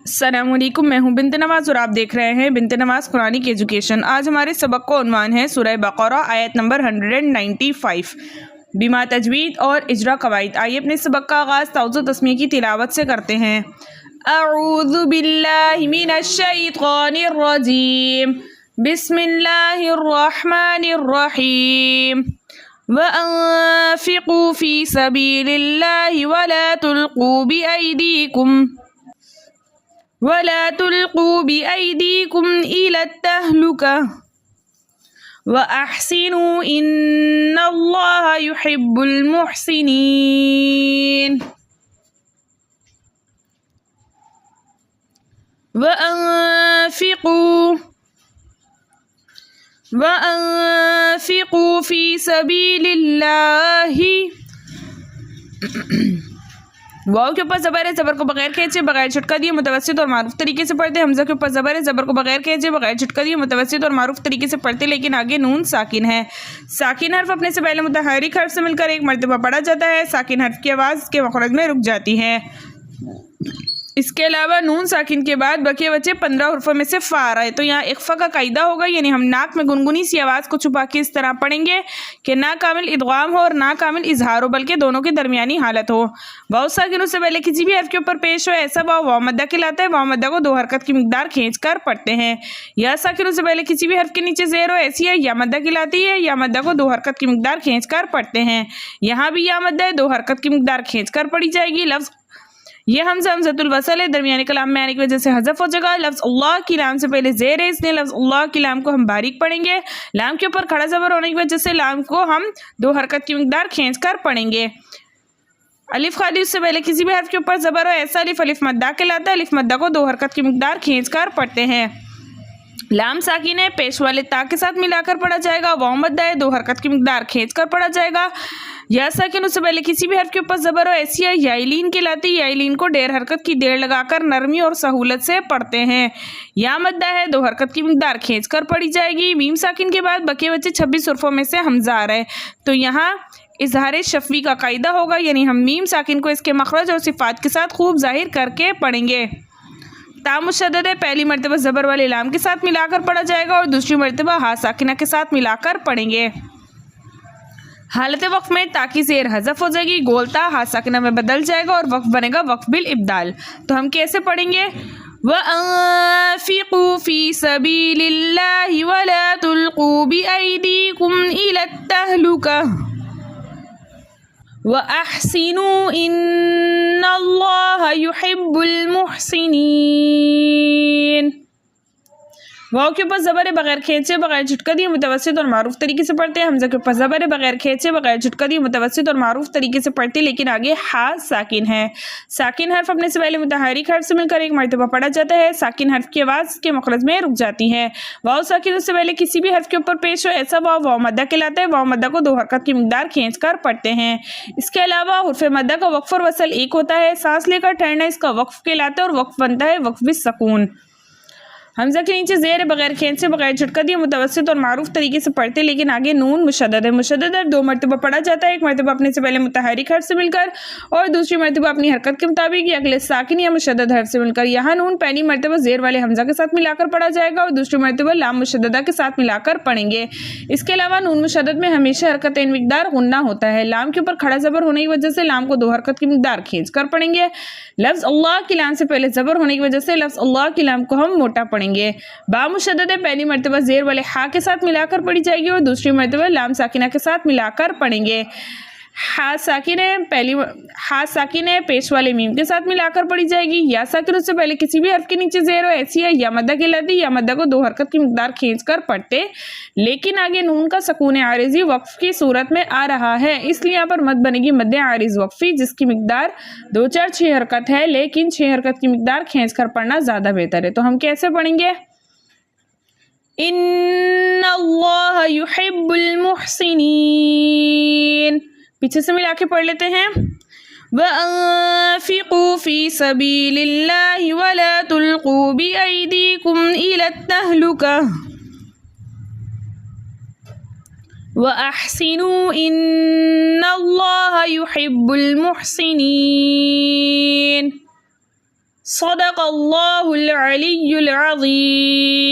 अस्सलाम वालेकुम, मैं हूँ बिन्त नवाज़ और आप देख रहे हैं बिन्त नवाज़ कुरानिक एजुकेशन। आज हमारे सबक का उन्वान है सूरह बकरा आयत नंबर 195 बिमा तजवीद और इजरा कवायद। आइए अपने सबक का आगाज़ ताउज़ तस्मीह की तिलावत से करते हैं। अऊज़ु बिल्लाहि मिनश शैतानिर रजीम, बिस्मिल्लाहिर रहमानिर रहीम। वअन्फ़िक़ू फ़ी सबीलिल्लाहि वला तुल्क़ू बिअयदीकुम इलत्तहलुका वअहसिनू इन्नल्लाहा युहिब्बुल मुहसिनीन। वअन्फ़िक़ू फ़ी सबीलिल्लाहि। वाव के ऊपर ज़बर है, ज़बर को बगैर खींचे बगैर झटका दिए मुतवस्सित और मारूफ तरीके से पढ़ते। हमज़ा के ऊपर ज़बर है, ज़बर को बगैर खींचे बगैर झटका दिए मुतवस्सित और मारूफ तरीके से पढ़ते, लेकिन आगे नून साकिन है। साकिन हर्फ अपने से पहले मुतहर्रिक हर्फ से मिलकर एक मरतबा पढ़ा जाता है। साकिन हर्फ की आवाज़ के मखरज में रुक जाती है। इसके अलावा नून साकिन के बाद बचे बचे 15 हुर्फों में से फ़ा आ रहा है, तो यहाँ इख्फा का कायदा होगा, यानी हम नाक में गुनगुनी सी आवाज़ को छुपा के इस तरह पढ़ेंगे कि ना कामिल इदगाम हो और ना कामिल इजहार हो, बल्कि दोनों की दरमियानी हालत हो। वाव साकिन से पहले किसी भी हर्फ के ऊपर पेश हो ऐसा वाव वाव मद्दा कहलाता है। वाव मद्दा को दो हरकत की मिकदार खींच कर पढ़ते हैं। या साकिन से पहले किसी भी हर्फ के नीचे ज़ेर हो ऐसी है या मद्दा कहलाती है। या मद्दा को दो हरकत की मिकदार खींच कर पढ़ते हैं। यहाँ भी या मद्दा है, दो हरकत की मिकदार खींच कर पढ़ी जाएगी। लफ्ज़ ये हमज़तुल वसल है, दरमियानी कलाम में आने की वजह से हज़फ हो जाएगा। लफ्ज़ अल्लाह की लाम से पहले ज़ेर है, इसलिए लफ्ज़ अल्लाह की लाम को हम बारीक पढ़ेंगे। लाम के ऊपर खड़ा ज़बर होने की वजह से लाम को हम दो हरकत की मिकदार खींच कर पढ़ेंगे। अलिफ खाली उससे पहले किसी भी हर्फ के ऊपर ज़बर हो ऐसा अलिफ अलिफ मद्दा कहलाता है। अलिफ मद्दा को दो हरकत की मिकदार खींच कर पढ़ते हैं। लाम साकिन है, पेश वाले ता के साथ मिलाकर पढ़ा जाएगा। वाव मद्दा है, दो हरकत की मिकदार खींच कर पढ़ा जाएगा। या साकिन उससे पहले किसी भी हर्फ के ऊपर ज़बर हो ऐसी है याइलीन कहलाती है। याइलीन को डेर हरकत की देर लगाकर नरमी और सहूलत से पढ़ते हैं। या मद्दा है, दो हरकत की मिकदार खींच कर पढ़ी जाएगी। मीम साकिन के बाद बचे बचे 26 हुर्फों में से हमज़ा आ रहा है, तो यहाँ इजहार शफ़वी का कायदा होगा, यानी हम मीम साकिन को इसके मखरज और सिफ़ात के साथ खूब ज़ाहिर करके पढ़ेंगे। ता मुशद्दद है, पहली मरतबा ज़बर वाले लाम के साथ मिलाकर पढ़ा जाएगा और दूसरी मरतबा हा साकिना के साथ मिलाकर पढ़ेंगे। हालत वक्फ में ताकि ज़ेर हज़फ हो जाएगी, गोलता हा साकिना में बदल जाएगा और वक्फ बनेगा वक्फ बिल इब्दाल। तो हम कैसे पढ़ेंगे? वअन्फ़िक़ू फ़ी सबीलिल्लाहि वला तुल्क़ू बिअयदीकुम इलत्तहलुका वअहसिनू इन्नल्लाहा युहिब्बुल मुहसिनीन। वाव के ऊपर ज़बर है, बगैर खींचे बगैर झटका दिए मुतवस्सित और मारूफ तरीके से पढ़ते हैं। हमज़ा के ऊपर ज़बर है, बगैर खींचे बगैर झटका दिए मुतवस्सित और मारूफ तरीके से पढ़ते हैं, लेकिन आगे हा साकिन है। साकिन हर्फ अपने से पहले मुतहर्रिक हर्फ से मिलकर एक मरतबा पढ़ा जाता है। साकिन हर्फ की आवाज़ के मखरज में रुक जाती है। वाव साकिन उससे पहले किसी भी हर्फ के ऊपर पेश हो ऐसा वाव वाव मद्दा कहलाता है। वाव मद्दा को दो हरकत की मिकदार खींच कर पढ़ते हैं। इसके अलावा हुर्फ़ मद्दा का वक्फ और वसल एक होता है। सांस लेकर ठहरना इसका वक्फ कहलाता है और वक्फ बनता है वक्फ बिस सकून। हमज़ा के नीचे ज़ेर बगैर खींचे बगैर झटका दिए मुतवस्सित और मारूफ तरीके से पढ़ते, लेकिन आगे नून मुशद्दद है। मुशद्दद है, दो मरतबा पढ़ा जाता है, एक मरतबा अपने से पहले मुतहर्रिक हर्फ से मिलकर और दूसरी मरतबा अपनी हरकत के मुताबिक या अगले साकिन या मुशद्दद हर्फ से मिलकर। यहाँ नून पहली मरतबा ज़ेर वाले हमज़ा के साथ मिलाकर पढ़ा जाएगा और दूसरी मरतबा लाम मुशद्ददा के साथ मिलाकर पढ़ेंगे। इसके अलावा नून मुशद्दद में हमेशा हरकत इन मिकदार गुन्ना होता है। लाम के ऊपर खड़ा ज़बर होने की वजह से लाम को दो हरकत की मिकदार खींच कर पढ़ेंगे। लफ्ज़ अल्लाह की लाम से पहले ज़बर होने की वजह से लफ्ज़ अल्लाह की लाम को हम मोटा पढ़ेंगे। बा मुशद्दद है, पहली मरतबा ज़ेर वाले हा के साथ मिलाकर पढ़ी जाएगी और दूसरी मरतबा लाम साकिना के साथ मिलाकर पढ़ेंगे। हा साकिन है, पेश वाले मीम के साथ मिलाकर पढ़ी जाएगी। या साकिन उससे पहले किसी भी हर्फ के नीचे ज़ेर हो ऐसी है या मद्दा कहलाती है। या मद्दा को दो हरकत की मिकदार खींच कर पढ़ते, लेकिन आगे नून का सकून आरिज़ी वक्फ की सूरत में आ रहा है, इसलिए यहाँ पर मद बनेगी मद्दे आरिज़ वक्फ़ी, जिसकी मिकदार 2 4 6 हरकत है, लेकिन 6 हरकत की मिकदार खींच कर पढ़ना ज़्यादा बेहतर है। तो हम कैसे पढ़ेंगे? इन्नल्लाहा युहिब्बुल मुहसिनीन। पीछे से मिला के पढ़ लेते हैं। वअन्फ़िक़ू फ़ी सबीलिल्लाहि वला तुल्क़ू बिअयदीकुम इलत्तहलुका वअहसिनू इन्नल्लाहा युहिब्बुल मुहसिनीन। صدق اللہ العلی العظیم.